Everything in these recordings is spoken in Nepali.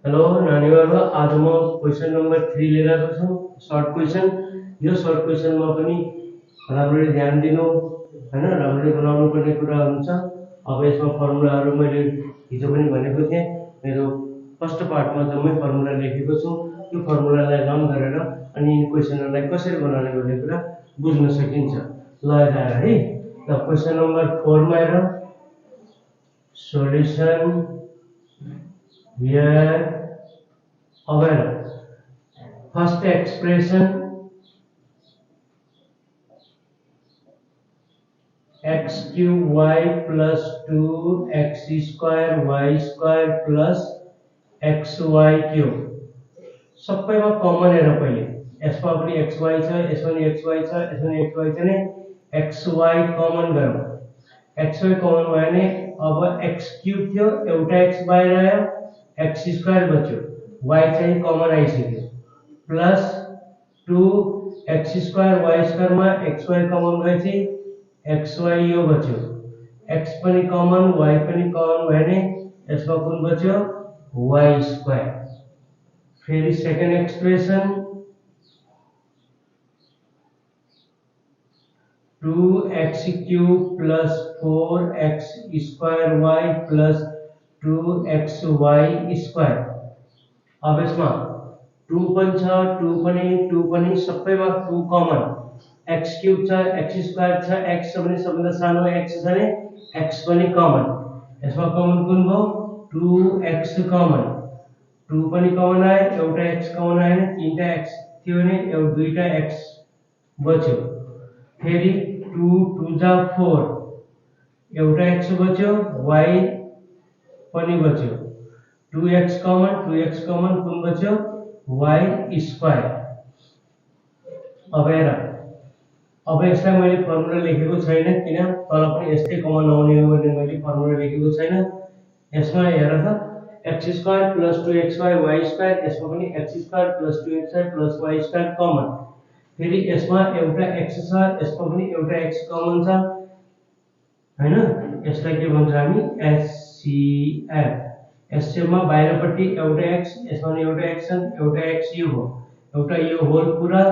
हेलो नानीहरु, आज म क्वेशन नम्बर 3 लिएर आएको छु। Short question. यो सर्ट क्वेशनमा पनि राम्ररी ध्यान दिनु हैन, राम्ररी बनाउनु पर्ने कुरा हुन्छ। अब यसमा फर्मुलाहरु मैले हिजो पनि भनेको थिएँ, मेरो फर्स्ट पार्टमा जम्मै फर्मुला लेखेको छु। त्यो फर्मुलालाई रन गरेर अनि क्वेशनहरुलाई कसरी बनाउने भन्ने कुरा बुझ्न सकिन्छ। ल हेर है। ल क्वेशन नम्बर 4 मा हेर। Solution here our first expression x cube y plus 2x square y square plus xy cube सबैमा कमन हेर। पहिले यसमा पनि xy छ, यसमा पनि xy छ, यसमा पनि xy छ नि, xy कमन गरौँ। xy कमन भयो भने अब x क्यूब थियो, एउटा x बाहिर आयो, x स्क्वायर बच्यो, y चाहिँ कमन आइसक्यो, plus 2x square y square मा xy कमन गएपछि xy यो बच्यो, x पनि कमन y पनि कमन भयो भने यसमा कुन बच्यो, y स्क्वायर। फेरि second expression 2x cube plus 4x square y plus 2xy square। अब यसमा 2 पनि छ, 2 पनि सबैमा 2 कमन, x क्यूब छ, x स्क्वायर छ, x छ भने सबभन्दा सानो x छ भने x पनि कमन। यसमा कमन कुन भयो, 2x कमन, 2 पनि कमन आयो, एउटा x कमन आएन, तीनटा x थियो भने एउटा दुईटा x बच्यो। फेरि 2 2 जा 4, एउटा x बच्यो, y पनि बच्यो, 2x कमन कुन बच्यो, y स्क्वायर। अब हेर, अब यसलाई मैले फर्मुला लेखेको छैन, किन तल पनि यस्तै कमन आउने हो भने मैले फर्मुला लेखेको छैन। यसमा हेर त, x square plus 2xy y square, यसमा पनि x square plus 2xy plus y square common. फेरि यसमा एउटा x छ, यसमा पनि एउटा x कमन छ हैन, यसलाई के भन्छ हामी, HCF। HCF मा बाहिरपट्टि एउटा x, यसमा पनि एउटा x छ, एउटा x यो हो, एउटा यो होल पुरा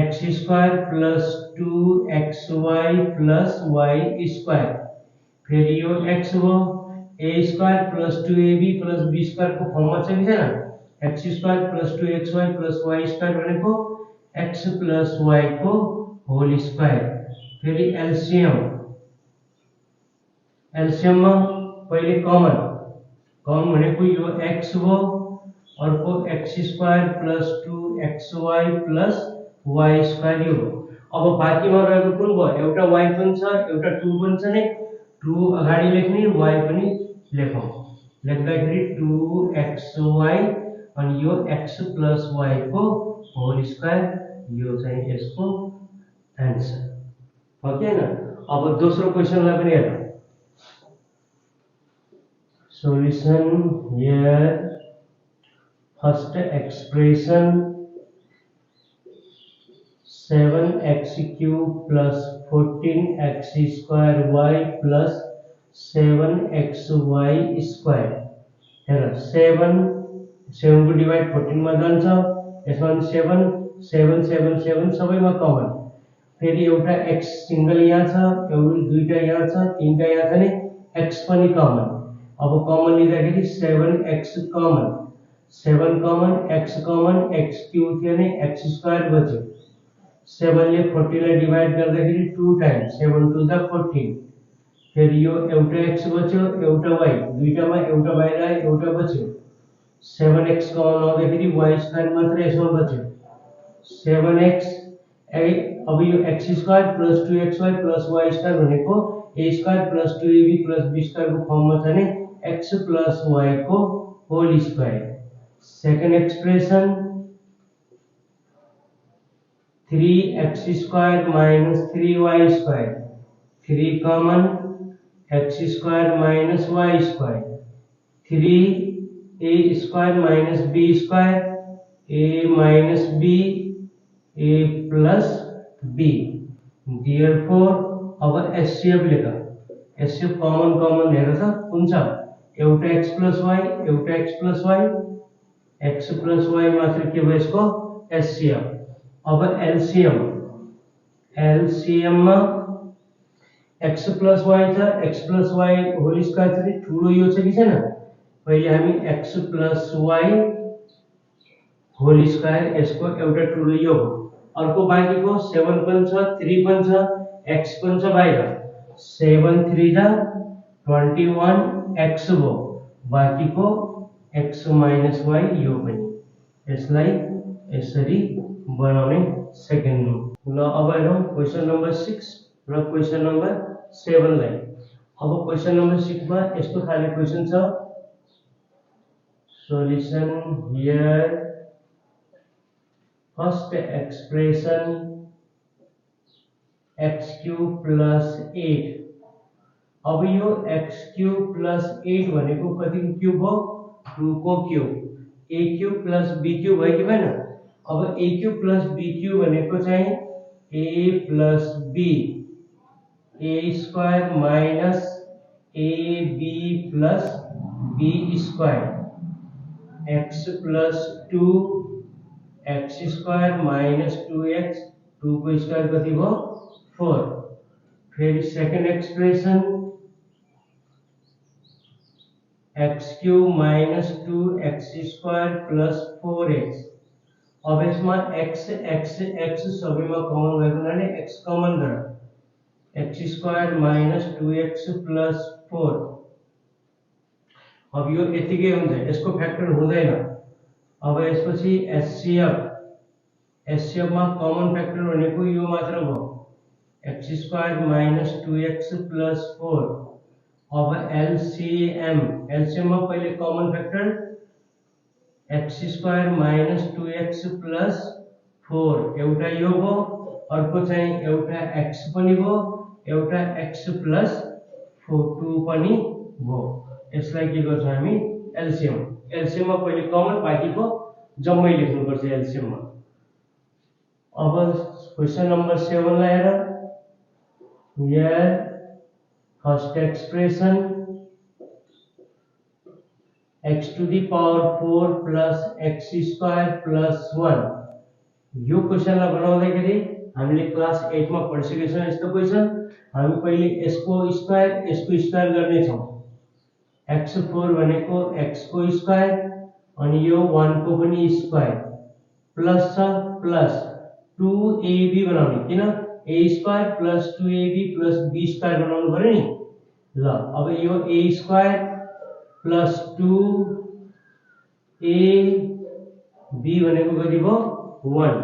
x square plus 2xy plus y square. फेरि यो x हो, a square plus 2ab plus b square को फर्ममा छ कि छैन, x square plus 2xy plus y square भनेको x प्लस y को होल स्क्वायर। फेरि एलसीएम मा पहिले कमन भनेको यो x हो, अर्को x square plus 2xy plus y square यो हो। अब बाँकीमा रहेको कुन भयो, एउटा y पनि छ, एउटा 2 पनि छ नि, 2 अगाडि लेख्ने, y पनि लेखौं। लेख्दाखेरि 2xy अनि यो x प्लस y को होल स्क्वायर, यो चाहिँ यसको आन्सर हो कि हैन। अब दोस्रो क्वेशनलाई पनि हेरौँ। Solution here, first expression 7x cube plus 14x square y plus 7xy square। हेर 7 को डिवाइड 14 मा जान्छ, यसमा 7 7 7 7 सबैमा कमन। फेरि एउटा x सिंगल यहाँ छ, एउटा दुईटा यहाँ छ, तीनटा यहाँ छ नि, x पनि कमन। अब कमन लिँदाखेरि 7x common, 7 common, x common, x cube थियो भने x स्क्वायर बच्यो, 7 ले 40 लाई डिवाइड गर्दाखेरि 2 टाइम्स, 7 2 जा 14। फेरि यो एउटा x बच्यो, एउटा y, दुईटामा एउटा बाहिर आयो, एउटा बच्यो, 7x कमन आउँदाखेरि y स्क्वायर मात्र यसमा बच्यो, 7x। अब यो x square plus 2xy plus y square भनेको a square plus 2ab plus b square को फर्ममा छ नि, x प्लस y को whole square. Second expression 3x square minus 3y square, 3 common, x square minus y square, 3a square minus b square, a minus b, a plus b। Therefore अब HCF लेख, HCF कमन हेर त कुन छ, एउटा x प्लस y एउटा x plus y x plus y मात्र के भयो यसको एचसीएफ। अब एलसीएम एलसीएम मा x प्लस y छ x plus y whole square चाहिँ ठुलो यो छ कि छैन पहिले हामी x plus y whole square यसको एउटा ठुलो यो हो अर्को बाँकीको 7 पनि छ 3 पनि छ x पनि छ बाहिर 7 3 जा 21 x भयो बाँकीको x माइनस y यो पनि यसलाई यसरी बनाउने सेकेन्डमा। ल अब हेरौँ क्वेशन नम्बर 6 र क्वेशन नम्बर 7 लाई। अब क्वेशन नम्बर 6 मा यस्तो खाले क्वेशन छ solution here first expression x cube plus 8 अब यो x cube plus 8 भनेको कतिको क्यूब हो 2 को cube a cube plus b cube भयो कि भएन अब a cube plus b cube भनेको चाहिँ a plus b a square minus ab plus b square x plus 2 x square minus 2x 2 को स्क्वायर कति भयो 4 फिर second expression x cube minus 2x square plus 4x अब इसमें x सबैमा कमन भएको हुनाले x कमन गर x square minus 2x plus 4 अब यो यतिकै हुन्छ यसको फ्याक्टर हुँदैन अब यसपछि एचसीएफ मा कमन फ्याक्टर भनेको यो मात्र भयो x square minus 2x plus 4 अब एलसीएम मा पहिले common factor x square minus 2x plus 4 एउटा यो भयो अर्को चाहिँ एउटा x पनि भयो एउटा x plus 2 पनि भयो यसलाई के गर्छ हामी एलसीएम मा पहिले कमन बाँकीको जम्मै लेख्नु पर्छ एलसीएम मा। अब क्वेशन नम्बर 7 लाई हेर here first expression x to the power 4 plus x square plus 1 यो क्वेशनलाई बनाउँदाखेरि हामीले क्लास 8 मा पढिसकेका छौं यस्तो क्वेशन हामी पहिले यसको स्क्वायर गर्ने छौं x4 भनेको x को स्क्वायर अनि यो 1 को पनि स्क्वायर प्लस छ प्लस 2ab बनाउने किन a square plus 2ab plus b square बनाउनु पर्यो नि ल अब यो a square plus 2ab भनेको कति भयो 1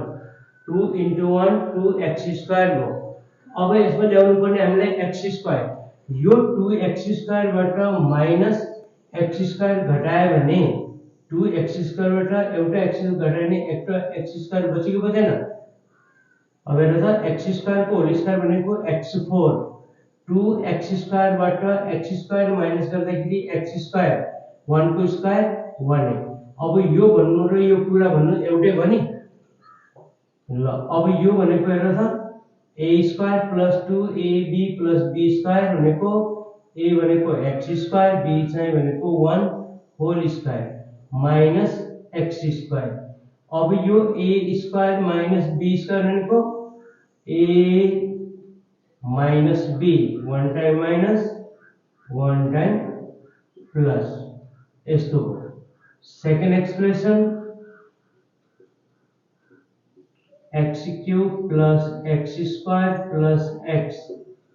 2 into 1 2x square भयो अब यसमा ल्याउनु पर्ने हामीलाई x square यो 2x square बाट माइनस x square घटायो भने 2x square बाट एउटा x घटायो भने एउटा x square बचेको बचेन अब हेर्नु त x square को होल स्क्वायर भनेको x4 2x square बाट x square माइनस गर्दाखेरि x square 1 को स्क्वायर 1 अब यो भन्नु र यो कुरा भन्नु एउटै भयो नि ल अब यो भनेको हेर्नु त a square plus 2ab plus b square भनेको a भनेको x square b चाहिँ भनेको 1 whole square minus x square अब यो a square minus b square भनेको a minus b 1 time minus 1 time plus यस्तो second expression x cube plus x square plus x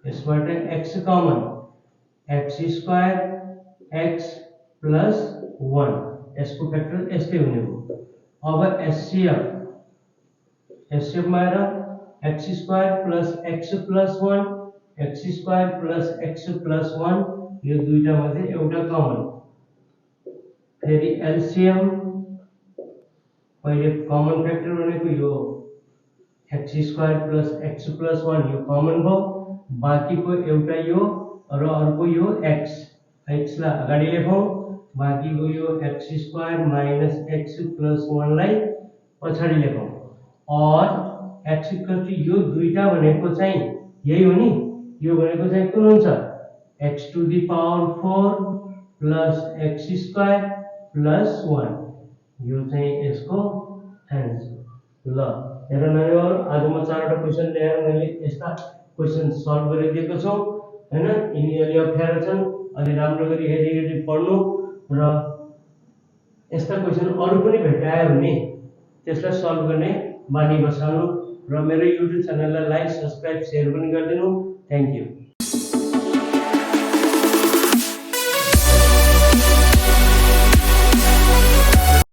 यसबाट x common x square x plus 1 यसको फ्याक्टर यस्तै हुने हो। अब एचसीएफ मा x square plus x plus 1 x square plus x plus 1 यो दुईटा मध्ये एउटा कमन फेरि एलसीएम पहिले कमन फ्याक्टर भनेको यो x square plus x plus 1 यो कमन भयो बाँकीको एउटा यो र अर्को यो x लाई अगाडि लेखौं बाँकीको यो x square minus x plus 1 लाई पछाडी लेखौं और x equal to यो दुईटा भनेको चाहिँ यही हो नि यो भनेको चाहिँ कुन हुन्छ x to the power 4 plus x square plus 1 यो चाहिँ यसको आन्सर ल हेर नानीहरु आज म चारवटा क्वेशन ल्याएर मैले यस्ता क्वेशन सल्भ गरिदिएको छु हैन यिनी अलि अप्ठ्यारो छन् अलि राम्रो गरी हेरी पढ्नु र यस्ता क्वेशन अरु पनि भेटायो भने त्यसलाई सल्भ गर्ने बानी बसाल्नु र मेरो YouTube च्यानललाई लाइक सब्स्क्राइब शेयर पनि गरिदिनु थ्यांक यू